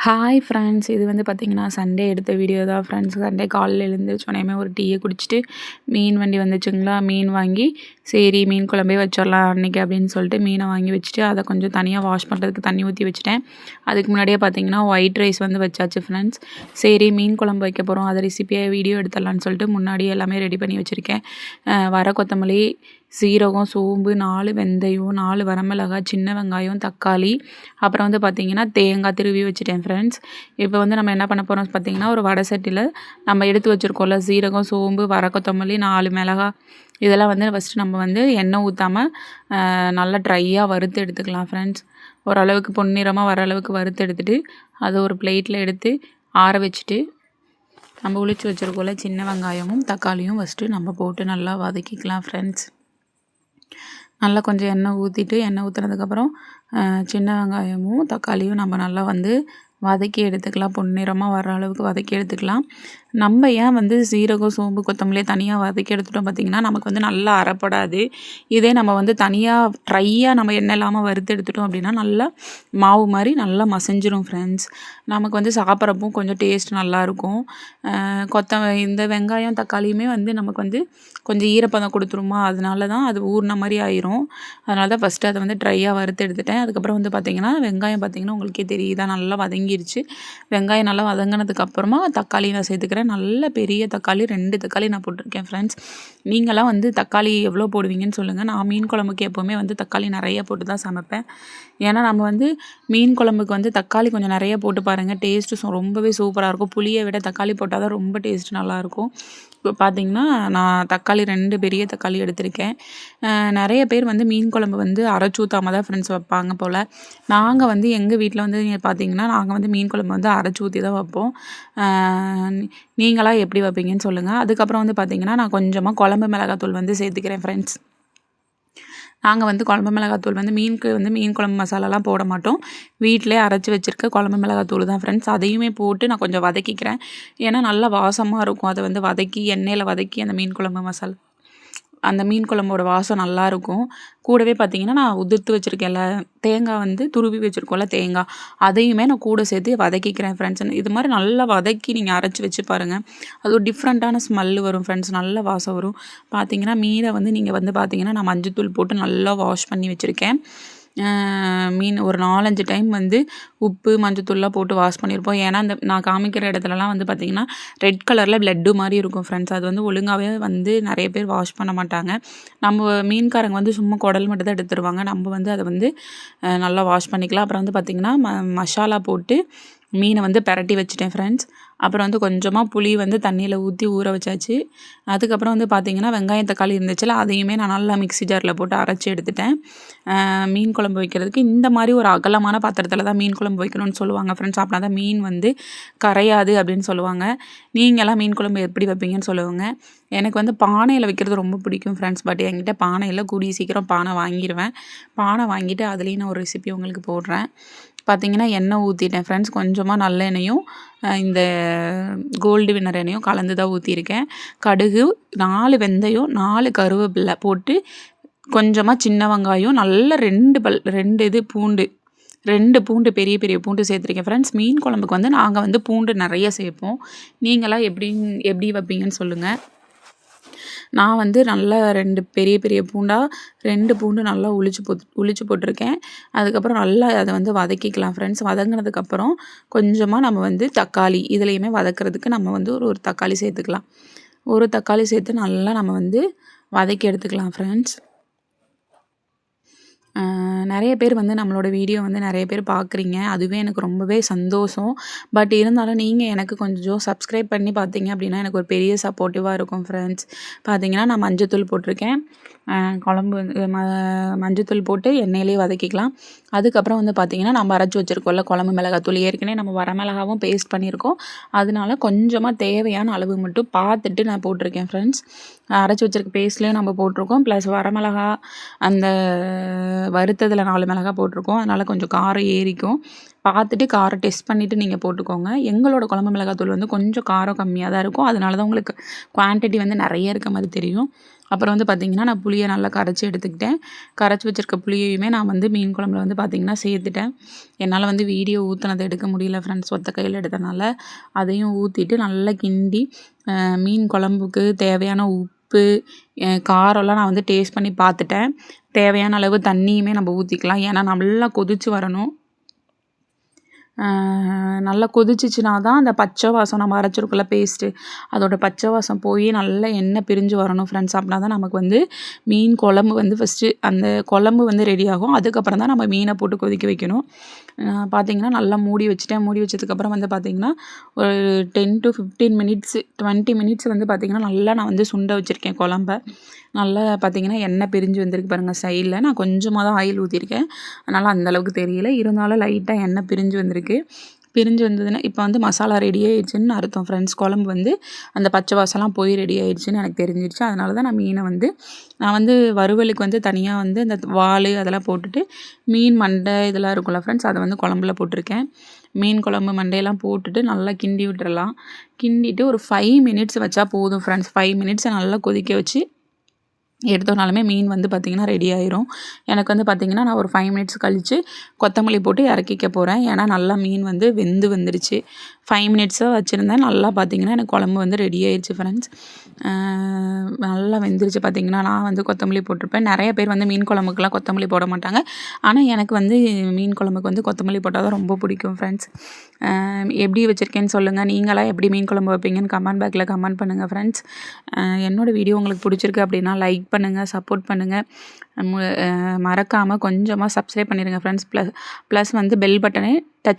Hi friends, இது வந்து பார்த்திங்கன்னா சண்டே எடுத்த வீடியோ தான் ஃப்ரெண்ட்ஸ். சண்டே காலையில் எழுந்திரிச்சோனையுமே ஒரு டீயை குடிச்சிட்டு மீன் வண்டி வந்துச்சுங்களா, மீன் வாங்கி சரி மீன் குழம்பே வச்சிடலாம் அன்றைக்கி அப்படின்னு சொல்லிட்டு மீனை வாங்கி வச்சுட்டு அதை கொஞ்சம் தனியாக வாஷ் பண்ணுறதுக்கு தண்ணி ஊற்றி வச்சுட்டேன். அதுக்கு முன்னாடியே பார்த்திங்கன்னா ஒயிட் ரைஸ் வந்து வச்சாச்சு ஃப்ரெண்ட்ஸ். சரி மீன் குழம்பு வைக்க போகிறோம், அதை ரெசிப்பியாக வீடியோ எடுத்துடலான்னு சொல்லிட்டு முன்னாடியே எல்லாமே ரெடி பண்ணி வச்சுருக்கேன். வர கொத்தமல்லி, சீரகம், சோம்பு, 4 வெந்தயம், 4 வரமிளகாய், சின்ன வெங்காயம், தக்காளி, அப்புறம் வந்து பார்த்திங்கன்னா தேங்காய் திருவி வச்சுட்டேன் ஃப்ரெண்ட்ஸ். இப்போ வந்து நம்ம என்ன பண்ண போகிறோம் பார்த்திங்கன்னா, ஒரு வடை சட்டியில் நம்ம எடுத்து வச்சுருக்கோம்ல சீரகம், சோம்பு, வர கொத்தமல்லி, 4 மிளகாய், இதெல்லாம் வந்து ஃபஸ்ட்டு நம்ம வந்து எண்ணெய் ஊற்றாமல் நல்லா ட்ரையாக வறுத்து எடுத்துக்கலாம் ஃப்ரெண்ட்ஸ். ஓரளவுக்கு பொன்னிறமாக வர அளவுக்கு வறுத்து எடுத்துகிட்டு அதை ஒரு பிளேட்டில் எடுத்து ஆற வச்சுட்டு நம்ம உளிச்சு வச்சுருக்கோம்ல சின்ன வெங்காயமும் தக்காளியும் ஃபஸ்ட்டு நம்ம போட்டு நல்லா வதக்கிக்கலாம் ஃப்ரெண்ட்ஸ். நல்லா கொஞ்சம் எண்ணெய் ஊற்றிட்டு எண்ணெய் ஊற்றுனதுக்கப்புறம் சின்ன வெங்காயமும் தக்காளியும் நம்ம நல்லா வந்து வதக்கி எடுத்துக்கலாம். பொன்னிறமாக வர அளவுக்கு வதக்கி எடுத்துக்கலாம். நம்ம ஏன் வந்து சீரகம், சோம்பு, கொத்தமல்லியை தனியாக வதக்கி எடுத்துட்டோம் பார்த்திங்கன்னா, நமக்கு வந்து நல்லா அரைப்படாது. இதே நம்ம வந்து தனியாக ட்ரையாக நம்ம எண்ணெய் இல்லாமல் வறுத்து எடுத்துட்டோம் அப்படின்னா நல்லா மாவு மாதிரி நல்லா மசிஞ்சிரும் ஃப்ரெண்ட்ஸ். நமக்கு வந்து சாப்பிட்றப்போ கொஞ்சம் டேஸ்ட் நல்லாயிருக்கும். இந்த வெங்காயம் தக்காளியுமே வந்து நமக்கு வந்து கொஞ்சம் ஈரப்பதம் கொடுத்துருமா, அதனால தான் அது ஊறின மாதிரி ஆயிரும். அதனால தான் ஃபஸ்ட்டு அதை வந்து ட்ரையாக வறுத்து எடுத்துட்டேன். அதுக்கப்புறம் வந்து பார்த்திங்கன்னா வெங்காயம் பார்த்திங்கன்னா உங்களுக்கே தெரியுதா நல்லா வதங்கிருச்சு. வெங்காயம் நல்லா வதங்கினதுக்கப்புறமா தக்காளி நான் சேர்த்துக்கிறேன். நல்ல பெரிய தக்காளி 2 தக்காளி நான் போட்டிருக்கேன் ஃப்ரெண்ட்ஸ். நீங்களாம் வந்து தக்காளி எவ்வளோ போடுவீங்கன்னு சொல்லுங்கள். நான் மீன் குழம்புக்கு எப்போவுமே வந்து தக்காளி நிறைய போட்டு தான் சமைப்பேன். ஏன்னா நம்ம வந்து மீன் குழம்புக்கு வந்து தக்காளி கொஞ்சம் நிறைய போட்டு பாருங்கள், டேஸ்ட்டு ரொம்பவே சூப்பராக இருக்கும். புளியை விட தக்காளி போட்டால் தான் ரொம்ப டேஸ்ட் நல்லாயிருக்கும். இப்போ பார்த்திங்கன்னா நான் தக்காளி 2 பெரிய தக்காளி எடுத்திருக்கேன். நிறைய பேர் வந்து மீன் குழம்பு வந்து அரைச்சி ஊற்றாம தான் ஃப்ரெண்ட்ஸ் வைப்பாங்க போல். நாங்கள் வந்து எங்கள் வீட்டில் வந்து பார்த்திங்கன்னா நாங்கள் வந்து மீன் குழம்பு வந்து அரைச்சி ஊற்றி தான் வைப்போம். நீங்களாம் எப்படி வைப்பீங்கன்னு சொல்லுங்கள். அதுக்கப்புறம் வந்து பார்த்திங்கன்னா நான் கொஞ்சமாக குழம்பு மிளகாத்தூள் வந்து சேர்த்துக்கிறேன் ஃப்ரெண்ட்ஸ். நாங்கள் வந்து குழம்பு மிளகாத்தூள் வந்து மீனுக்கு வந்து மீன் குழம்பு மசாலாலாம் போட மாட்டோம். வீட்டிலே அரைச்சி வச்சுருக்க குழம்பு மிளகாத்தூள் தான் ஃப்ரெண்ட்ஸ். அதையுமே போட்டு நான் கொஞ்சம் வதக்கிக்கிறேன். ஏன்னா நல்லா வாசமாக இருக்கும். அதை வந்து வதக்கி எண்ணெயில் வதக்கி அந்த மீன் குழம்பு மசாலா அந்த மீன் குழம்போட வாசம் நல்லாயிருக்கும். கூடவே பார்த்திங்கன்னா நான் உதிர்த்து வச்சுருக்கேன்ல தேங்காய் வந்து துருவி வச்சுருக்கோம்ல தேங்காய், அதையுமே நான் கூட சேர்த்து வதக்கிக்கிறேன் ஃப்ரெண்ட்ஸ். இது மாதிரி நல்லா வதக்கி நீங்கள் அரைச்சி வச்சு பாருங்கள். அது ஒரு டிஃப்ரெண்ட்டான ஸ்மெல்லு வரும் ஃப்ரெண்ட்ஸ், நல்ல வாசம் வரும். பார்த்திங்கன்னா மீனை வந்து நீங்கள் வந்து பார்த்திங்கன்னா நான் மஞ்சத்தூள் போட்டு நல்லா வாஷ் பண்ணி வச்சுருக்கேன். மீன் ஒரு 4-5 டைம் வந்து உப்பு மஞ்சத்தூள்லாம் போட்டு வாஷ் பண்ணியிருப்போம். ஏன்னா அந்த நான் காமிக்கிற இடத்துலலாம் வந்து பார்த்திங்கன்னா ரெட் கலரில் பிளட்டு மாதிரி இருக்கும் ஃப்ரெண்ட்ஸ். அது வந்து ஒழுங்காகவே வந்து நிறைய பேர் வாஷ் பண்ண மாட்டாங்க. நம்ம மீன்காரங்க வந்து சும்மா குடல் மட்டும் தான் எடுத்துருவாங்க. நம்ம வந்து அதை வந்து நல்லா வாஷ் பண்ணிக்கலாம். அப்புறம் வந்து பார்த்திங்கன்னா மசாலா போட்டு மீனை வந்து பிரட்டி வச்சுட்டேன் ஃப்ரெண்ட்ஸ். அப்புறம் வந்து கொஞ்சமாக புளி வந்து தண்ணியில் ஊற்றி ஊற வச்சாச்சு. அதுக்கப்புறம் வந்து பார்த்திங்கன்னா வெங்காயம் தக்காளி இருந்துச்சுல, அதையுமே நான் நல்லா மிக்ஸி ஜாரில் போட்டு அரைச்சி எடுத்துட்டேன். மீன் குழம்பு வைக்கிறதுக்கு இந்த மாதிரி ஒரு அகலமான பாத்திரத்தில் தான் மீன் குழம்பு வைக்கணும்னு சொல்லுவாங்க ஃப்ரெண்ட்ஸ். அப்படின்னா தான் மீன் வந்து கரையாது அப்படின்னு சொல்லுவாங்க. நீங்களாம் மீன் குழம்பு எப்படி வைப்பீங்கன்னு சொல்லுவாங்க. எனக்கு வந்து பானையில் வைக்கிறது ரொம்ப பிடிக்கும் ஃப்ரெண்ட்ஸ். பட் என்கிட்ட பானையில் கூடிய சீக்கிரம் பானை வாங்கிடுவேன். பானை வாங்கிட்டு அதுலேயும் நான் ஒரு ரெசிபி உங்களுக்கு போடுறேன். பார்த்திங்கன்னா எண்ணெய் ஊற்றிட்டேன் ஃப்ரெண்ட்ஸ். கொஞ்சமாக நல்லெண்ணெயும் இந்த கோல்டு வின்னர் எண்ணெயும் கலந்து தான் ஊற்றிருக்கேன். கடுகு, 4 வெந்தயம், 4 கருவேப்பிலை போட்டு கொஞ்சமாக சின்ன வெங்காயம், நல்ல 2 பூண்டு, 2 பூண்டு பெரிய பெரிய பூண்டு சேர்த்துருக்கேன் ஃப்ரெண்ட்ஸ். மீன் குழம்புக்கு வந்து நாங்கள் வந்து பூண்டு நிறைய சேர்ப்போம். நீங்களாம் எப்படி வைப்பீங்கன்னு சொல்லுங்கள். நான் வந்து நல்லா 2 பெரிய பெரிய பூண்டாக 2 பூண்டு நல்லா உளிச்சு போட்டிருக்கேன். அதுக்கப்புறம் நல்லா அதை வந்து வதக்கிக்கலாம் ஃப்ரெண்ட்ஸ். வதங்கினதுக்கப்புறம் கொஞ்சமாக நம்ம வந்து தக்காளி இதுலேயுமே வதக்கிறதுக்கு நம்ம வந்து ஒரு தக்காளி சேர்த்துக்கலாம். ஒரு தக்காளி சேர்த்து நல்லா நம்ம வந்து வதக்கி எடுத்துக்கலாம் ஃப்ரெண்ட்ஸ். நிறைய பேர் வந்து நம்மளோட வீடியோ வந்து நிறைய பேர் பார்க்குறீங்க. அதுவே எனக்கு ரொம்பவே சந்தோஷம். பட் இருந்தாலும் நீங்கள் எனக்கு கொஞ்சம் சப்ஸ்கிரைப் பண்ணி பார்த்தீங்க அப்படின்னா எனக்கு ஒரு பெரிய சப்போர்ட்டிவாக இருக்கும் ஃப்ரெண்ட்ஸ். பார்த்தீங்கன்னா நான் மஞ்சத்தூள் போட்டிருக்கேன். குழம்பு மஞ்சத்தூள் போட்டு எண்ணெயிலே வதக்கிக்கலாம். அதுக்கப்புறம் வந்து பார்த்திங்கன்னா நம்ம அரைச்சி வச்சுருக்கோம்ல குழம்பு மிளகாத்தூள், ஏற்கனவே நம்ம வரமிளகாவும் பேஸ்ட் பண்ணியிருக்கோம். அதனால கொஞ்சமாக தேவையான அளவு மட்டும் பார்த்துட்டு நான் போட்டிருக்கேன் ஃப்ரெண்ட்ஸ். அரைச்சி வச்சுருக்க பேஸ்ட்லேயும் நம்ம போட்டிருக்கோம். ப்ளஸ் வரமிளகா அந்த வறுத்ததில் 4 மிளகா போட்டிருக்கோம். அதனால் கொஞ்சம் காரம் ஏறிக்கும். பார்த்துட்டு காரம் டெஸ்ட் பண்ணிவிட்டு நீங்கள் போட்டுக்கோங்க. எங்களோட குழம்பு மிளகாத்தூள் வந்து கொஞ்சம் காரம் கம்மியாக தான் இருக்கும். அதனால தான் உங்களுக்கு குவான்டிட்டி வந்து நிறைய இருக்க மாதிரி தெரியும். அப்புறம் வந்து பார்த்திங்கன்னா நான் புளியை நல்லா கரைச்சி எடுத்துக்கிட்டேன். கரைச்சி வச்சுருக்க புளியையுமே நான் வந்து மீன் குழம்புல வந்து பார்த்திங்கன்னா சேர்த்துட்டேன். என்னால் வந்து வீடியோ ஊற்றுனதை எடுக்க முடியல ஃப்ரெண்ட்ஸ், ஒத்த கையில் எடுத்தனால. அதையும் ஊற்றிட்டு நல்லா கிண்டி மீன் குழம்புக்கு தேவையான உப்பு காரம்லாம் நான் வந்து டேஸ்ட் பண்ணி பார்த்துட்டேன். தேவையான அளவு தண்ணியுமே நம்ம ஊற்றிக்கலாம். ஏன்னா நல்லா கொதித்து வரணும். நல்லா கொதிச்சிச்சுனா தான் அந்த பச்சை வாசம் நம்ம அரைச்சிருக்கோம்ல பேஸ்ட்டு, அதோட பச்சை வாசம் போய் நல்லா எண்ணெய் பிரிஞ்சு வரணும் ஃப்ரெண்ட்ஸ். அப்படின்னா தான் நமக்கு வந்து மீன் குழம்பு வந்து ஃபஸ்ட்டு அந்த குழம்பு வந்து ரெடி ஆகும். அதுக்கப்புறம் தான் நம்ம மீனை போட்டு கொதிக்க வைக்கணும். பார்த்திங்கன்னா நல்லா மூடி வச்சுட்டேன். மூடி வச்சதுக்கப்புறம் வந்து பார்த்திங்கன்னா ஒரு 10 to 15 மினிட்ஸ் 20 மினிட்ஸ் வந்து பார்த்திங்கன்னா நல்லா நான் வந்து சுண்ட வச்சுருக்கேன் குழம்ப. நல்லா பார்த்திங்கன்னா எண்ணெய் பிரிஞ்சு வந்திருக்கு பாருங்கள் சைடில். நான் கொஞ்சமாக தான் ஆயில் ஊற்றிருக்கேன், அதனால் அந்தளவுக்கு தெரியல. இருந்தாலும் லைட்டாக எண்ணெய் பிரிஞ்சு வந்திருக்கு. பிரிஞ்சு வந்ததுன்னா இப்போ வந்து மசாலா ரெடி ஆகிடுச்சின்னு அர்த்தம் ஃப்ரெண்ட்ஸ். குழம்பு வந்து அந்த பச்சை வாசம்லாம் போய் ரெடி ஆகிடுச்சின்னு எனக்கு தெரிஞ்சிடுச்சு. அதனால தான் நான் மீனை வந்து நான் வந்து வறுவலுக்கு வந்து தனியாக வந்து இந்த வால் அதெல்லாம் போட்டுட்டு மீன் மண்டை இதெல்லாம் இருக்கும்ல ஃப்ரெண்ட்ஸ், அதை வந்து குழம்புல போட்டிருக்கேன். மீன் குழம்பு மண்டையெல்லாம் போட்டுட்டு நல்லா கிண்டி விட்டுறலாம். கிண்டிட்டு ஒரு 5 மினிட்ஸ் வச்சா போதும் ஃப்ரெண்ட்ஸ். 5 மினிட்ஸை நல்லா கொதிக்க வச்சு எடுத்தோனாலுமே மீன் வந்து பார்த்திங்கன்னா ரெடி ஆயிரும். எனக்கு வந்து பார்த்திங்கன்னா நான் ஒரு 5 மினிட்ஸ் கழித்து கொத்தமல்லி போட்டு இறக்கிக்க போகிறேன். ஏன்னா நல்லா மீன் வந்து வந்துருச்சு. 5 மினிட்ஸாக வச்சுருந்தேன். நல்லா பார்த்திங்கன்னா எனக்கு குழம்பு வந்து ரெடி ஆயிடுச்சு ஃப்ரெண்ட்ஸ். நல்லா வெந்துருச்சு பார்த்திங்கன்னா. நான் வந்து கொத்தமல்லி போட்டிருப்பேன். நிறைய பேர் வந்து மீன் குழம்புக்கெலாம் கொத்தமல்லி போட மாட்டாங்க. ஆனால் எனக்கு வந்து மீன் குழம்புக்கு வந்து கொத்தமல்லி போட்டால் தான் ரொம்ப பிடிக்கும் ஃப்ரெண்ட்ஸ். எப்படி வச்சுருக்கேன்னு சொல்லுங்கள். நீங்களாம் எப்படி மீன் குழம்பு வைப்பீங்கன்னு கமெண்ட் பாக்ஸில் கமெண்ட் பண்ணுங்கள் ஃப்ரெண்ட்ஸ். என்னோடய வீடியோ உங்களுக்கு பிடிச்சிருக்கு அப்படின்னா லைக் பண்ணுங்கள், சப்போர்ட் பண்ணுங்கள். மறக்காமல் கொஞ்சமாக சப்ஸ்கிரைப் பண்ணிடுங்க ஃப்ரெண்ட்ஸ். ப்ளஸ் வந்து பெல் பட்டனை டச்